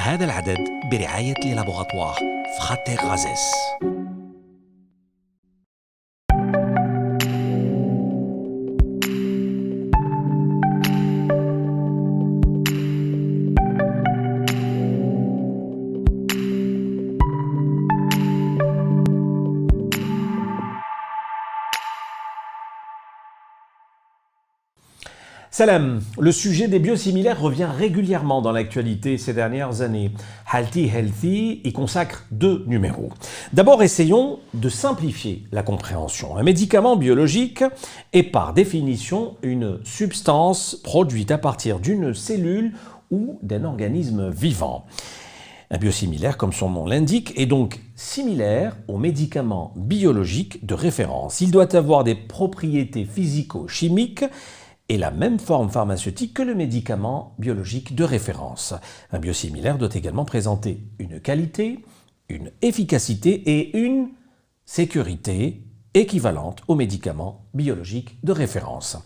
هذا العدد برعاية لي لابوغاتوار فراتير غازيس. Salam, le sujet des biosimilaires revient régulièrement dans l'actualité ces dernières années. Healthy Healthy y consacre 2 numéros. D'abord, essayons de simplifier la compréhension. Un médicament biologique est par définition une substance produite à partir d'une cellule ou d'un organisme vivant. Un biosimilaire, comme son nom l'indique, est donc similaire au médicament biologique de référence. Il doit avoir des propriétés physico-chimiques et la même forme pharmaceutique que le médicament biologique de référence. Un biosimilaire doit également présenter une qualité, une efficacité et une sécurité équivalentes au médicament biologique de référence.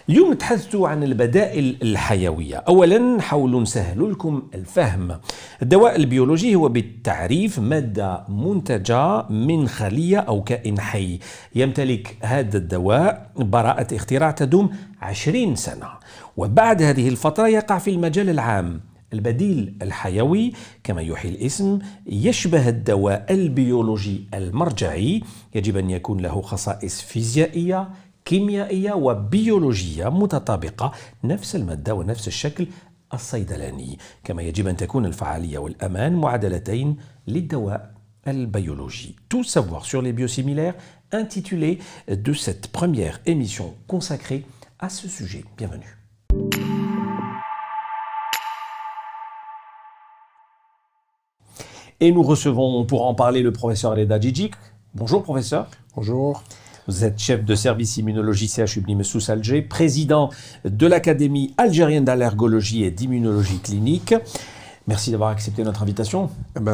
اليوم نتحدثوا عن البدائل الحيوية. أولاً نحاولوا نسهل لكم الفهم. الدواء البيولوجي هو بالتعريف مادة منتجة من خلية أو كائن حي. يمتلك هذا الدواء براءة اختراع تدوم 20 سنة، وبعد هذه الفترة يقع في المجال العام. البديل الحيوي كما يوحي الاسم يشبه الدواء البيولوجي المرجعي، يجب أن يكون له خصائص فيزيائية كيميائية وبيولوجية متطابقة، نفس المادة ونفس الشكل الصيدلاني، كما يجب أن تكون الفعالية والأمان معادلتين للدواء البيولوجي. Tout savoir sur les biosimilaires, intitulé de cette première émission consacrée à ce sujet. Bienvenue. Et nous recevons pour en parler le professeur Reda Djidjik. Bonjour professeur. Bonjour. Vous êtes chef de service immunologie CHU Ibn Messous Alger, président de l'Académie algérienne d'allergologie et d'immunologie clinique. Merci d'avoir accepté notre invitation.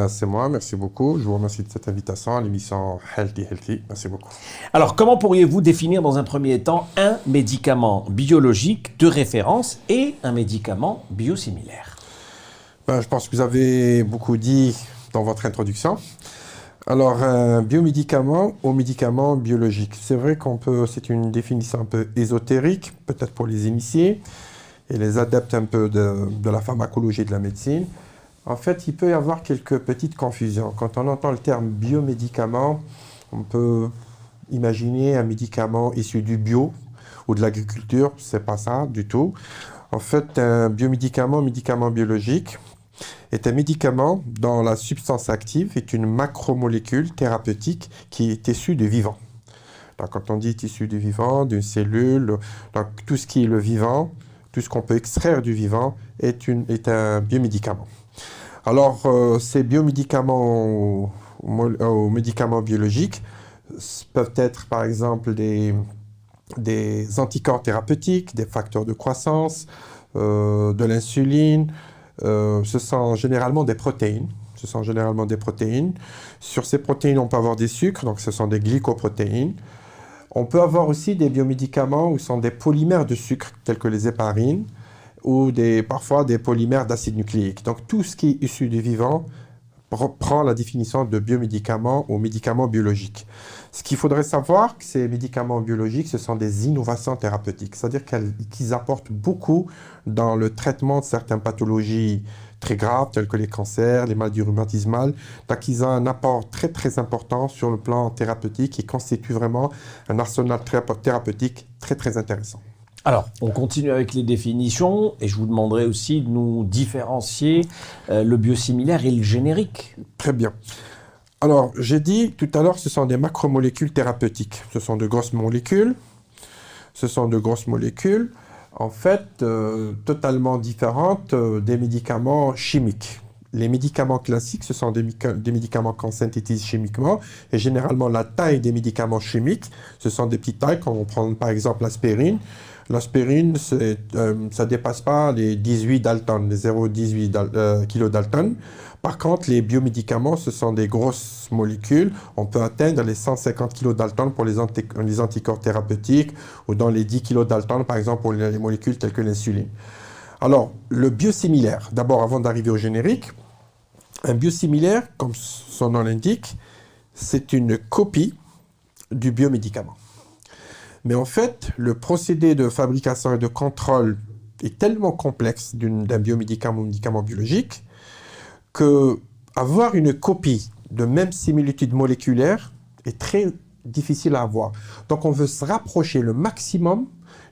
C'est moi, merci beaucoup. Je vous remercie de cette invitation à l'émission Healthy Healthy. Merci beaucoup. Alors, comment pourriez-vous définir dans un premier temps un médicament biologique de référence et un médicament biosimilaire? Je pense que vous avez beaucoup dit dans votre introduction. Alors, un biomédicament au médicament biologique. C'est vrai c'est une définition un peu ésotérique, peut-être pour les initiés et les adeptes un peu de la pharmacologie et de la médecine. En fait, il peut y avoir quelques petites confusions. Quand on entend le terme biomédicament, on peut imaginer un médicament issu du bio ou de l'agriculture. C'est pas ça du tout. En fait, un médicament biologique est un médicament dont la substance active est une macromolécule thérapeutique qui est issue du vivant. Donc, quand on dit issu du vivant, d'une cellule, donc tout ce qui est le vivant, tout ce qu'on peut extraire du vivant est un biomédicament. Alors, ces biomédicaments aux médicaments biologiques peuvent être par exemple des anticorps thérapeutiques, des facteurs de croissance, de l'insuline. Ce sont généralement des protéines. Sur ces protéines, on peut avoir des sucres, donc ce sont des glycoprotéines. On peut avoir aussi des biomédicaments où ce sont des polymères de sucre, tels que les héparines, ou parfois des polymères d'acide nucléique. Donc tout ce qui est issu du vivant prend la définition de biomédicaments ou médicaments biologiques. Ce qu'il faudrait savoir, que ces médicaments biologiques, ce sont des innovations thérapeutiques, c'est-à-dire qu'ils apportent beaucoup dans le traitement de certaines pathologies très graves, telles que les cancers, les maladies rhumatismales. Donc ils ont un apport très très important sur le plan thérapeutique et constituent vraiment un arsenal thérapeutique très très intéressant. Alors, on continue avec les définitions et je vous demanderai aussi de nous différencier le biosimilaire et le générique. Très bien. Alors, j'ai dit tout à l'heure, ce sont des macromolécules thérapeutiques. Ce sont de grosses molécules. En fait, totalement différentes des médicaments chimiques. Les médicaments classiques, ce sont des médicaments qu'on synthétise chimiquement. Et généralement, la taille des médicaments chimiques, ce sont des petites tailles, comme on prend par exemple l'aspirine. L'aspirine, ça ne dépasse pas les 18 daltons, les 0,18 kilodaltons. Par contre, les biomédicaments, ce sont des grosses molécules. On peut atteindre les 150 kilodaltons pour les anticorps thérapeutiques ou dans les 10 kilodaltons, par exemple, pour les molécules telles que l'insuline. Alors, le biosimilaire, d'abord, avant d'arriver au générique, Un biosimilaire, comme son nom l'indique, c'est une copie du biomédicament. Mais en fait, le procédé de fabrication et de contrôle est tellement complexe d'un biomédicament ou médicament biologique que avoir une copie de même similitude moléculaire est très difficile à avoir. Donc on veut se rapprocher le maximum.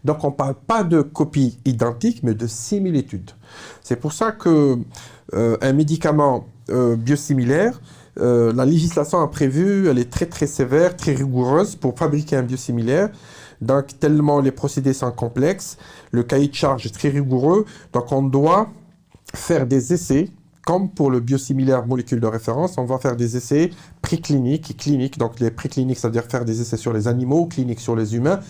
Donc on ne parle pas de copie identique, mais de similitude. C'est pour ça que un médicament biosimilaire, la législation a prévu, elle est très très sévère, très rigoureuse pour fabriquer un biosimilaire. Donc tellement les procédés sont complexes, le cahier de charge est très rigoureux, donc on doit faire des essais. Comme pour le biosimilaire molécule de référence, on va faire des essais précliniques et cliniques. Donc les précliniques, c'est-à-dire faire des essais sur les animaux, cliniques sur les humains,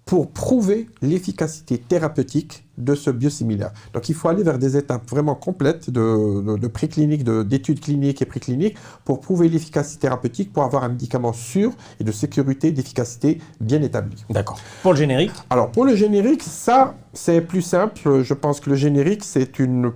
pour prouver l'efficacité thérapeutique de ce biosimilaire. Donc il faut aller vers des étapes vraiment complètes de préclinique, d'études cliniques et précliniques pour prouver l'efficacité thérapeutique, pour avoir un médicament sûr et de sécurité, d'efficacité bien établi. D'accord. Pour le générique? Alors pour le générique, ça c'est plus simple. Je pense que le générique c'est une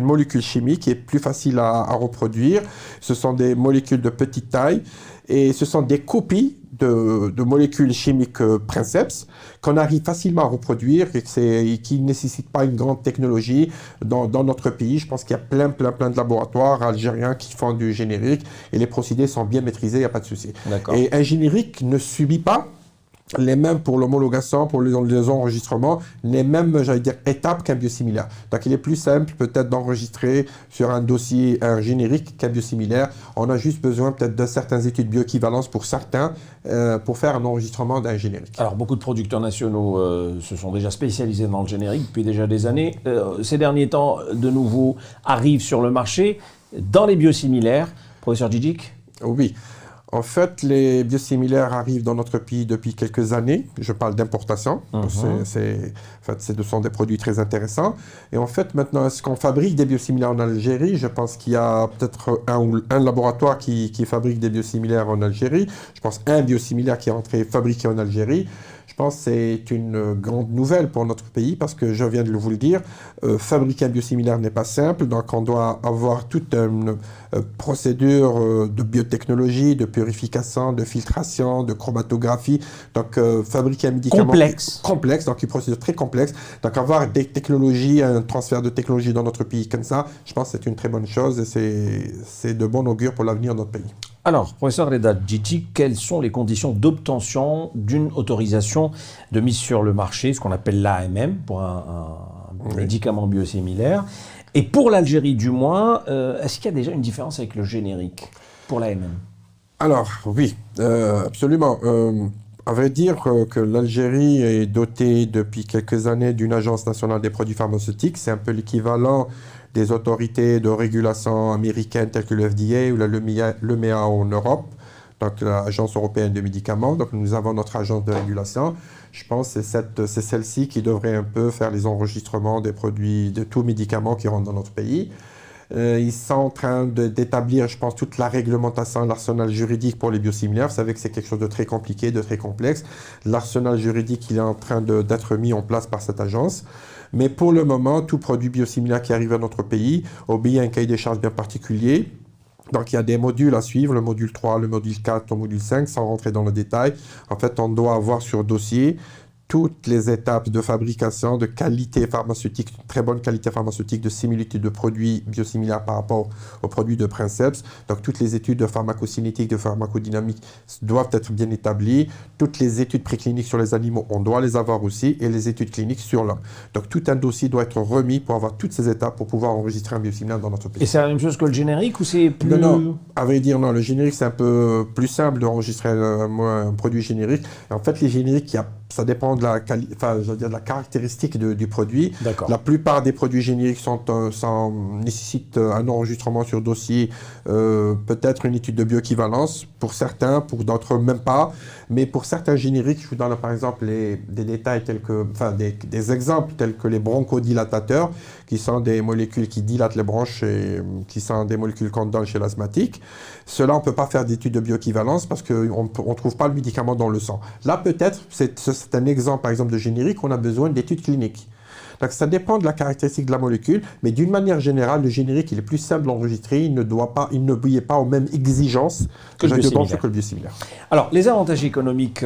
molécule chimique qui est plus facile à reproduire. Ce sont des molécules de petite taille et ce sont des copies de molécules chimiques princeps qu'on arrive facilement à reproduire et qui ne nécessitent pas une grande technologie dans notre pays. Je pense qu'il y a plein de laboratoires algériens qui font du générique et les procédés sont bien maîtrisés, il n'y a pas de souci. Et un générique ne subit pas les mêmes pour l'homologation, pour les enregistrements, les mêmes, j'allais dire, étapes qu'un biosimilaire. Donc il est plus simple peut-être d'enregistrer sur un dossier un générique qu'un biosimilaire. On a juste besoin peut-être de certaines études bioéquivalence pour certains, pour faire un enregistrement d'un générique. Alors beaucoup de producteurs nationaux se sont déjà spécialisés dans le générique depuis déjà des années. Ces derniers temps, de nouveau, arrivent sur le marché dans les biosimilaires. Professeur Djidjik? Oui. En fait, les biosimilaires arrivent dans notre pays depuis quelques années. Je parle d'importation. Ce sont des produits très intéressants. Et en fait, maintenant, est-ce qu'on fabrique des biosimilaires en Algérie? Je pense qu'il y a peut-être un laboratoire qui fabrique des biosimilaires en Algérie. Je pense un biosimilaire qui est fabriqué en Algérie. Je pense que c'est une grande nouvelle pour notre pays parce que je viens de vous le dire, fabriquer un biosimilaire n'est pas simple, donc on doit avoir toute une procédure de biotechnologie, de purification, de filtration, de chromatographie. Donc fabriquer un médicament complexe, donc une procédure très complexe. Donc avoir des technologies, un transfert de technologie dans notre pays comme ça, je pense que c'est une très bonne chose et c'est de bon augure pour l'avenir de notre pays. Alors, professeur Reda Djidjik, quelles sont les conditions d'obtention d'une autorisation de mise sur le marché, ce qu'on appelle l'AMM, pour un médicament biosimilaire? Et pour l'Algérie du moins, est-ce qu'il y a déjà une différence avec le générique pour l'AMM? Alors, oui, absolument. À vrai dire que l'Algérie est dotée depuis quelques années d'une agence nationale des produits pharmaceutiques. C'est un peu l'équivalent des autorités de régulation américaines telles que le FDA ou l'EMEA en Europe, donc l'Agence européenne des médicaments. Donc nous avons notre agence de régulation. Je pense que c'est celle-ci qui devrait un peu faire les enregistrements des produits, de tous médicaments qui rentrent dans notre pays. Ils sont en train d'établir, je pense, toute la réglementation, l'arsenal juridique pour les biosimilaires. Vous savez que c'est quelque chose de très compliqué, de très complexe. L'arsenal juridique, il est en train d'être mis en place par cette agence. Mais pour le moment, tout produit biosimilaire qui arrive à notre pays obéit à un cahier des charges bien particulier. Donc il y a des modules à suivre, le module 3, le module 4, le module 5, sans rentrer dans le détail. En fait, on doit avoir sur dossier toutes les étapes de fabrication, de qualité pharmaceutique, très bonne qualité pharmaceutique, de similitude de produits biosimilaires par rapport aux produits de princeps. Donc toutes les études de pharmacocinétique, de pharmacodynamique doivent être bien établies. Toutes les études précliniques sur les animaux, on doit les avoir aussi, et les études cliniques sur l'homme. Donc tout un dossier doit être remis pour avoir toutes ces étapes pour pouvoir enregistrer un biosimilaire dans notre pays. Et c'est la même chose que le générique ou c'est plus... Non, à vrai dire, non. Le générique, c'est un peu plus simple d'enregistrer un produit générique. Et en fait, les génériques, ça dépend de la caractéristique du produit. La plupart des produits génériques nécessitent un enregistrement sur dossier, peut-être une étude de bioéquivalence pour certains, pour d'autres même pas. Mais pour certains génériques, je vous donne par exemple des détails des exemples tels que les bronchodilatateurs, qui sont des molécules qui dilatent les bronches et qui sont des molécules qu'on donne chez l'asthmatique. Cela, on ne peut pas faire d'études de bioéquivalence parce qu'on ne trouve pas le médicament dans le sang. Là, peut-être, c'est un exemple, par exemple, de générique, on a besoin d'études cliniques. Donc ça dépend de la caractéristique de la molécule, mais d'une manière générale, le générique il est plus simple à enregistrer, il n'obéit pas aux mêmes exigences que le biosimilaire. Alors, les avantages économiques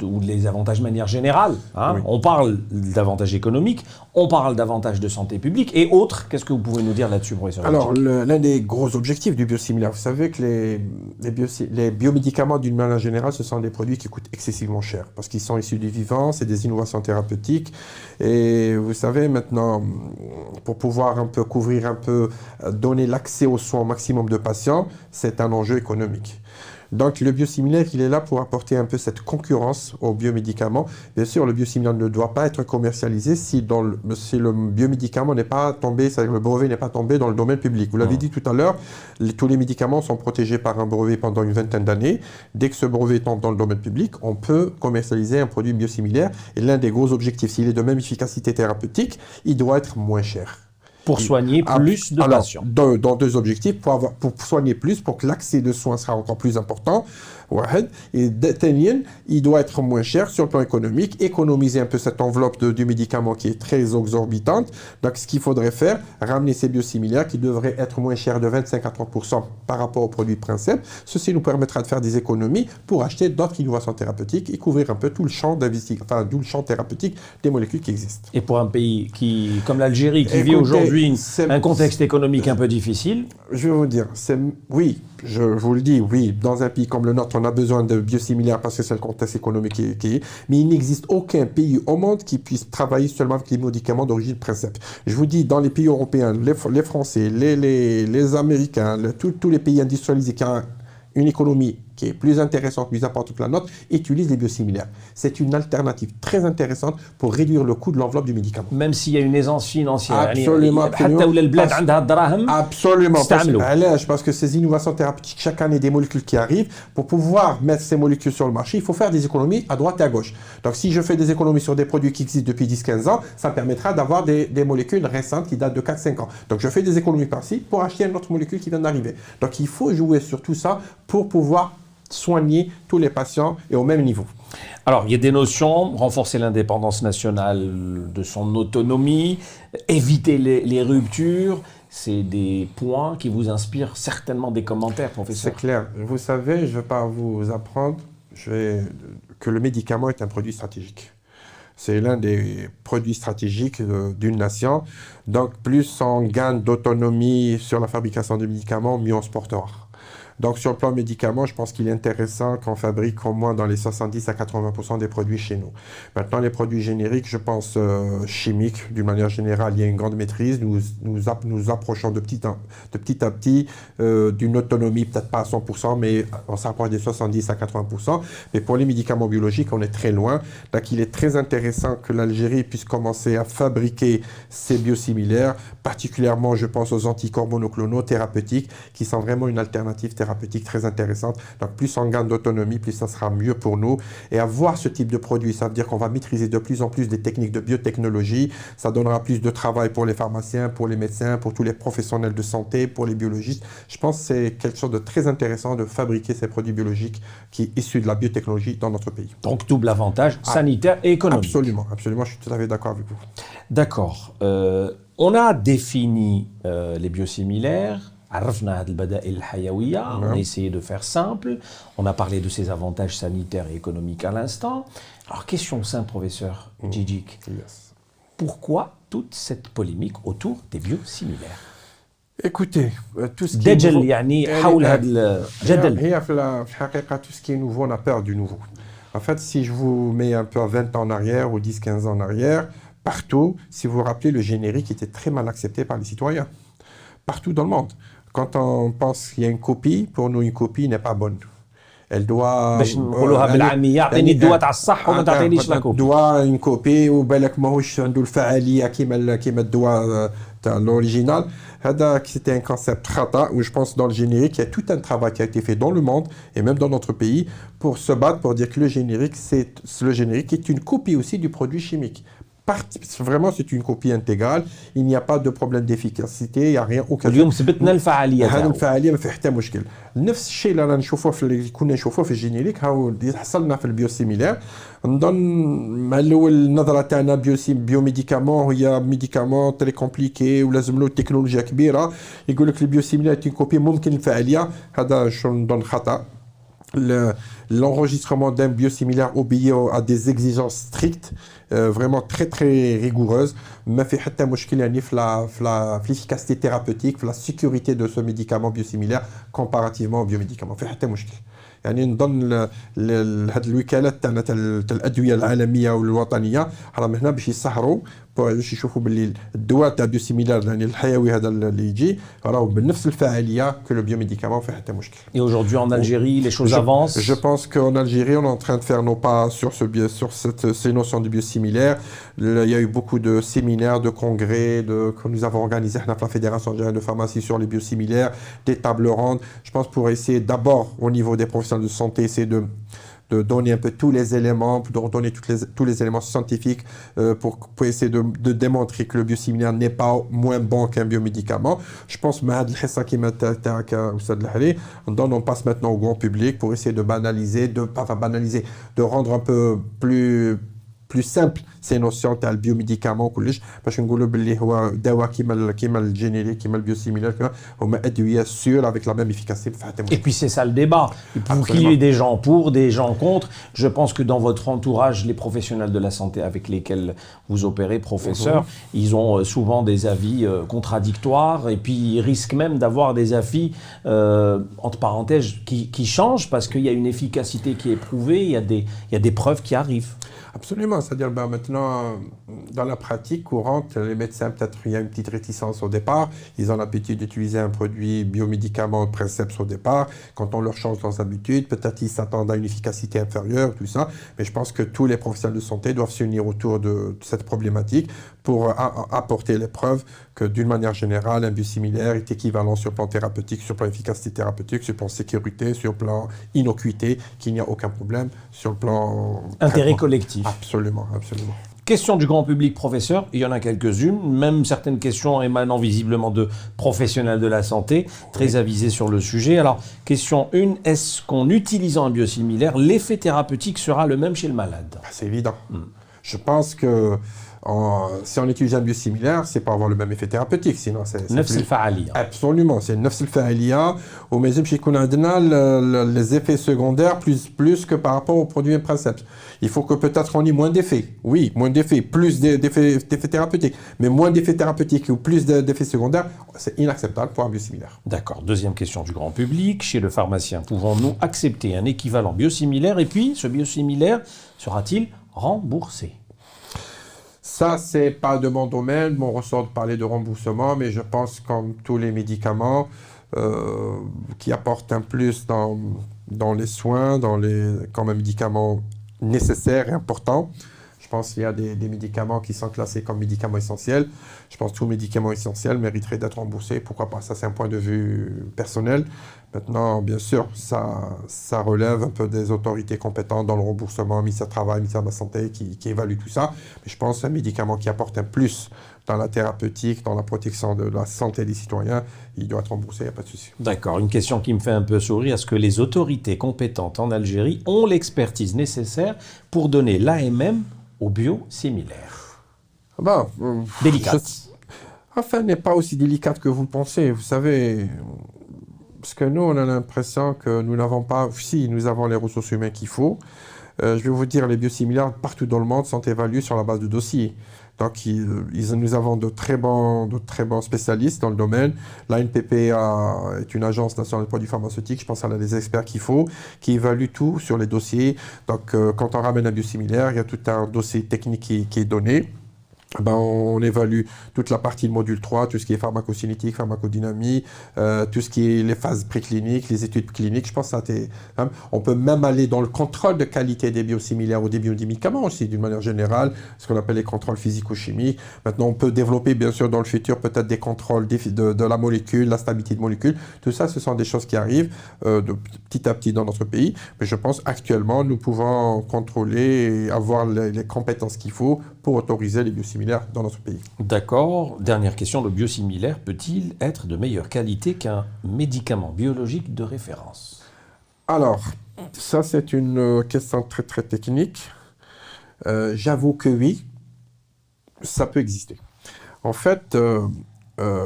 ou les avantages de manière générale, hein, on parle d'avantages économiques, on parle d'avantages de santé publique et autres. Qu'est-ce que vous pouvez nous dire là-dessus, professeur? Alors, l'un des gros objectifs du biosimilaire, vous savez que les biomédicaments, d'une manière générale, ce sont des produits qui coûtent excessivement cher parce qu'ils sont issus du vivant, c'est des innovations thérapeutiques. Et vous savez, maintenant, pour pouvoir un peu couvrir, donner l'accès aux soins au maximum de patients, c'est un enjeu économique. Donc le biosimilaire, il est là pour apporter un peu cette concurrence aux biomédicaments. Bien sûr, le biosimilaire ne doit pas être commercialisé si le biomédicament n'est pas tombé, c'est-à-dire le brevet n'est pas tombé dans le domaine public. Vous l'avez dit tout à l'heure, tous les médicaments sont protégés par un brevet pendant une vingtaine d'années. Dès que ce brevet tombe dans le domaine public, on peut commercialiser un produit biosimilaire. Et l'un des gros objectifs, s'il est de même efficacité thérapeutique, il doit être moins cher. Pour soigner plus de patients. Dans deux objectifs, pour soigner plus, pour que l'accès de soins sera encore plus important. Et il doit être moins cher sur le plan économique, économiser un peu cette enveloppe du médicament qui est très exorbitante. Donc ce qu'il faudrait faire, ramener ces biosimilaires qui devraient être moins chers de 25 à 30% par rapport aux produits de principe. Ceci nous permettra de faire des économies pour acheter d'autres innovations thérapeutiques et couvrir un peu tout le champ tout le champ thérapeutique des molécules qui existent. Et pour un pays comme l'Algérie, qui vit aujourd'hui un contexte économique un peu difficile. Je vais vous dire, oui, je vous le dis, oui, dans un pays comme le nôtre, on a besoin de biosimilaires parce que c'est le contexte économique qui est, mais il n'existe aucun pays au monde qui puisse travailler seulement avec les médicaments d'origine principe. Je vous dis, dans les pays européens, les Français, les Américains, tous les pays industrialisés qui ont une économie qui est plus intéressante, plus importante que la nôtre, utilisent les biosimilaires. C'est une alternative très intéressante pour réduire le coût de l'enveloppe du médicament. Même s'il y a une aisance financière. Absolument. Absolument. Parce que ces innovations thérapeutiques, chaque année, des molécules qui arrivent, pour pouvoir mettre ces molécules sur le marché, il faut faire des économies à droite et à gauche. Donc si je fais des économies sur des produits qui existent depuis 10-15 ans, ça me permettra d'avoir des molécules récentes qui datent de 4-5 ans. Donc je fais des économies par-ci pour acheter une autre molécule qui vient d'arriver. Donc il faut jouer sur tout ça pour pouvoir soigner tous les patients et au même niveau. Alors, il y a des notions, renforcer l'indépendance nationale de son autonomie, éviter les ruptures, c'est des points qui vous inspirent certainement des commentaires, professeur. C'est clair. Vous savez, je ne vais pas vous apprendre que le médicament est un produit stratégique. C'est l'un des produits stratégiques d'une nation. Donc, plus on gagne d'autonomie sur la fabrication des médicaments, mieux on se portera. Donc, sur le plan médicament, je pense qu'il est intéressant qu'on fabrique au moins dans les 70 à 80% des produits chez nous. Maintenant, les produits génériques, je pense chimiques, d'une manière générale, il y a une grande maîtrise. Nous approchons de petit à petit d'une autonomie, peut-être pas à 100%, mais on s'approche des 70 à 80%. Mais pour les médicaments biologiques, on est très loin. Donc, il est très intéressant que l'Algérie puisse commencer à fabriquer ces biosimilaires, particulièrement, je pense, aux anticorps monoclonaux thérapeutiques, qui sont vraiment une alternative thérapeutique très intéressante. Donc plus on gagne d'autonomie, plus ça sera mieux pour nous. Et avoir ce type de produit, ça veut dire qu'on va maîtriser de plus en plus des techniques de biotechnologie. Ça donnera plus de travail pour les pharmaciens, pour les médecins, pour tous les professionnels de santé, pour les biologistes. Je pense que c'est quelque chose de très intéressant de fabriquer ces produits biologiques qui sont issus de la biotechnologie dans notre pays. Donc double avantage sanitaire et économique. Absolument, absolument, je suis tout à fait d'accord avec vous. D'accord. On a défini les biosimilaires. On a essayé de faire simple. On a parlé de ses avantages sanitaires et économiques à l'instant. Alors, question simple, professeur Djidjik. Yes. Pourquoi toute cette polémique autour des biosimilaires? Écoutez, tout ce qui est nouveau, tout ce qui est nouveau, on a peur du nouveau. En fait, si je vous mets un peu à 20 ans en arrière ou 10-15 ans en arrière, partout, si vous vous rappelez, le générique était très mal accepté par les citoyens. Partout dans le monde. Quand on pense qu'il y a une copie, pour nous, une copie n'est pas bonne. Elle doit... doit une copie ou بالك ماهوش عنده الفعالية كيما الدواء تاع l'original. C'était un concept khata où je pense dans le générique, il y a tout un travail qui a été fait dans le monde et même dans notre pays pour se battre, pour dire que le générique est une copie aussi du produit chimique. vraiment, c'est une copie intégrale. Il n'y a pas de problème d'efficacité, il n'y a rien. اليوم ثبتنا الفعاليه هذا تاعو. الفعاليه ما فيها حتى مشكل. نفس الشيء اللي رانا نشوفوه اللي كنا نشوفوه في الجينيريك هاو حصلنا في البيوسيميلار. نظن مع الاول النظره تاعنا بيوميديكامون هي ميديكامون تري كومبليكي ولازم له تكنولوجيا كبيره. يقول لك البيوسيميلار تي كوبي ممكن الفعاليه، هذا شو نظن خطا. L'enregistrement d'un biosimilaire obéit à des exigences strictes, vraiment très très rigoureuses. ما في حتى مشكل يعني في l'efficacité thérapeutique, في la sécurité de ce médicament biosimilaire comparativement au biomédicament. ما في حتى مشكل. يعني نظن هاد الوكالات تاعنا تاع الادويه العالميه والوطنيه راهم هنا باش يسهروا باش يشوفوا باللي الدواء تاع بيوسيميلار يعني الحيوي هذا اللي يجي راهو بنفس الفعاليه كو لو بيوميديكامون فيه حتى مشكل. Et aujourd'hui en Algérie, les choses avancent. Je pense qu'en Algérie, on est en train de faire nos pas sur ces notions de biosimilaires. Il y a eu beaucoup de séminaires, de congrès que nous avons organisés à la Fédération algérienne de pharmacie sur les biosimilaires, des tables rondes. Je pense pour essayer d'abord au niveau des professionnels de santé, essayer de donner un peu tous les éléments, de donner tous les éléments scientifiques pour essayer de démontrer que le biosimilaire n'est pas moins bon qu'un biomédicament. Je pense on passe maintenant au grand public pour essayer de banaliser, de rendre un peu plus simple ces notions تاع البيوميديكامون كلش باش نقولوا باللي هو دواء كيما الجينيريك كيما البيوسيميلار هما ادويه سور avec la même efficacité. Et puis c'est ça le débat. Pour qu'il y ait des gens pour, des gens contre, je pense que dans votre entourage, les professionnels de la santé avec lesquels vous opérez, professeurs, ils ont souvent des avis contradictoires et puis ils risquent même d'avoir des avis, entre parenthèses, qui changent parce qu'il y a une efficacité qui est prouvée, il y a des preuves qui arrivent. Absolument, c'est-à-dire maintenant, dans la pratique courante, les médecins, peut-être il y a une petite réticence au départ, ils ont l'habitude d'utiliser un produit biomédicament Princeps au départ, quand on leur change leurs habitudes, peut-être ils s'attendent à une efficacité inférieure, tout ça, mais je pense que tous les professionnels de santé doivent s'unir autour de cette problématique pour apporter les preuves que d'une manière générale, un biosimilaire est équivalent sur le plan thérapeutique, sur le plan efficacité thérapeutique, sur le plan sécurité, sur le plan innocuité, qu'il n'y a aucun problème, sur le plan... Intérêt collectif. Absolument, absolument. Question du grand public, professeur, il y en a quelques-unes, même certaines questions émanant visiblement de professionnels de la santé, très avisés sur le sujet. Alors, question 1, est-ce qu'en utilisant un biosimilaire, l'effet thérapeutique sera le même chez le malade? C'est évident. Je pense que si on utilise un biosimilaire, c'est pour avoir le même effet thérapeutique, sinon c'est نفس الفعالية. Absolument, c'est نفس الفعالية وما يلزمش يكون عندنا les effets secondaires plus que par rapport au produit Princeps. Il faut que peut-être on ait moins d'effets. Oui, moins d'effets, plus d'effets thérapeutiques, mais moins d'effets thérapeutiques ou plus d'effets secondaires, c'est inacceptable pour un biosimilaire. D'accord. Deuxième question du grand public. Chez le pharmacien, pouvons-nous accepter un équivalent biosimilaire et puis ce biosimilaire sera-t-il remboursé? Ça, c'est pas de mon domaine, mon ressort de parler de remboursement, mais je pense comme tous les médicaments qui apportent un plus dans les soins, comme un médicament nécessaire et important. Je pense qu'il y a des médicaments qui sont classés comme médicaments essentiels. Je pense que tout médicament essentiel mériterait d'être remboursé. Pourquoi pas? Ça, c'est un point de vue personnel. Maintenant, bien sûr, ça relève un peu des autorités compétentes dans le remboursement, ministère du Travail, ministère de la Santé, qui évalue tout ça. Mais je pense qu'un médicament qui apporte un plus dans la thérapeutique, dans la protection de la santé des citoyens, il doit être remboursé, il n'y a pas de souci. D'accord. Une question qui me fait un peu sourire. Est-ce que les autorités compétentes en Algérie ont l'expertise nécessaire pour donner l'AMM aux biosimilaires? Délicate. Enfin, n'est pas aussi délicate que vous le pensez. Vous savez, parce que nous, on a l'impression que nous n'avons pas... Si, nous avons les ressources humaines qu'il faut. Je vais vous dire, les biosimilaires, partout dans le monde, sont évalués sur la base de dossiers. Donc, nous avons de très bons spécialistes dans le domaine. L'ANPP est une agence nationale de produits pharmaceutiques. Je pense qu'elle a les experts qu'il faut, qui évaluent tout sur les dossiers. Donc, quand on ramène un biosimilaire, il y a tout un dossier technique qui est donné. On évalue toute la partie de module 3, tout ce qui est pharmacocinétique, pharmacodynamie, tout ce qui est les phases précliniques, les études cliniques. Je pense que ça on peut même aller dans le contrôle de qualité des biosimilaires ou des biomédicaments aussi, d'une manière générale, ce qu'on appelle les contrôles physico-chimiques. Maintenant, on peut développer, bien sûr, dans le futur, peut-être des contrôles de la molécule, la stabilité de molécule. Tout ça, ce sont des choses qui arrivent petit à petit dans notre pays. Mais je pense actuellement, nous pouvons contrôler et avoir les compétences qu'il faut pour autoriser les biosimilaires dans notre pays. D'accord. Dernière question, le biosimilaire peut-il être de meilleure qualité qu'un médicament biologique de référence? Alors, ça c'est une question très très technique. J'avoue que oui, ça peut exister. En fait,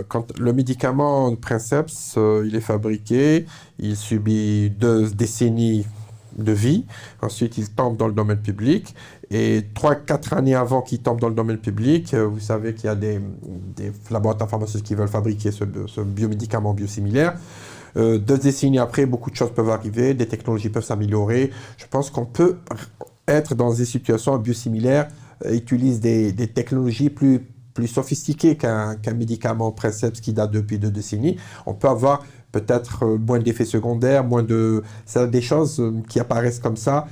quand le médicament Princeps, il est fabriqué, il subit 2 décennies de vie, ensuite il tombe dans le domaine public, et 3-4 années avant qu'il tombe dans le domaine public, vous savez qu'il y a des laboratoires pharmaceutiques qui veulent fabriquer ce biomédicament biosimilaire. 2 décennies après, beaucoup de choses peuvent arriver, des technologies peuvent s'améliorer. Je pense qu'on peut être dans des situations biosimilaires, utilise des technologies plus sophistiquées qu'un médicament Princeps qui date depuis 2 décennies. On peut avoir peut-être moins d'effets secondaires, c'est des choses qui apparaissent comme ça,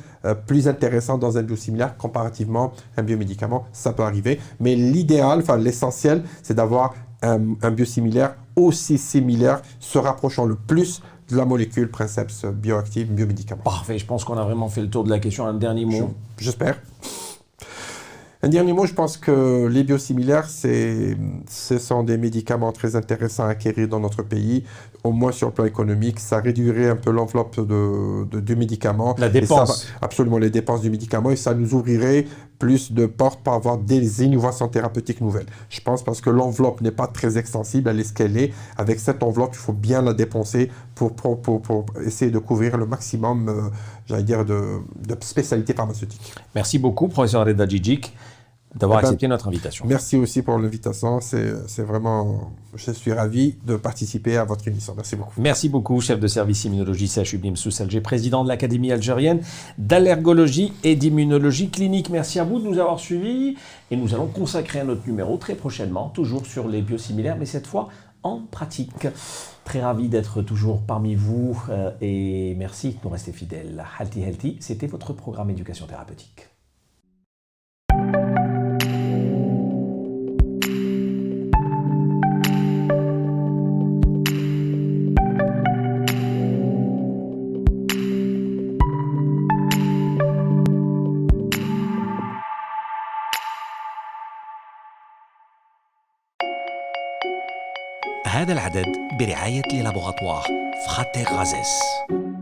plus intéressantes dans un biosimilaire comparativement à un biomédicament, ça peut arriver. Mais l'idéal, enfin l'essentiel, c'est d'avoir un biosimilaire aussi similaire, se rapprochant le plus de la molécule Princeps bioactive, biomédicament. Parfait, je pense qu'on a vraiment fait le tour de la question. Un dernier mot? J'espère. Un dernier mot, je pense que les biosimilaires, ce sont des médicaments très intéressants à acquérir dans notre pays, au moins sur le plan économique. Ça réduirait un peu l'enveloppe du médicament. La dépense. Absolument, les dépenses du médicament, et ça nous ouvrirait plus de portes pour avoir des innovations thérapeutiques nouvelles. Je pense parce que l'enveloppe n'est pas très extensible, elle est ce qu'elle est. Avec cette enveloppe, il faut bien la dépenser pour essayer de couvrir le maximum, de spécialités pharmaceutiques. Merci beaucoup, professeur Reda Djidjik, d'avoir accepté notre invitation. Merci aussi pour l'invitation. C'est vraiment, je suis ravi de participer à votre émission. Merci beaucoup. Merci beaucoup, chef de service immunologie CHU Blum Sousse Alger, président de l'Académie algérienne d'allergologie et d'immunologie clinique. Merci à vous de nous avoir suivis et nous allons consacrer un autre numéro très prochainement, toujours sur les biosimilaires, mais cette fois en pratique. Très ravi d'être toujours parmi vous et merci de nous rester fidèles. Healthy Healthy, c'était votre programme éducation thérapeutique. هذا العدد برعاية للابوغاتوار فراتير غازيس.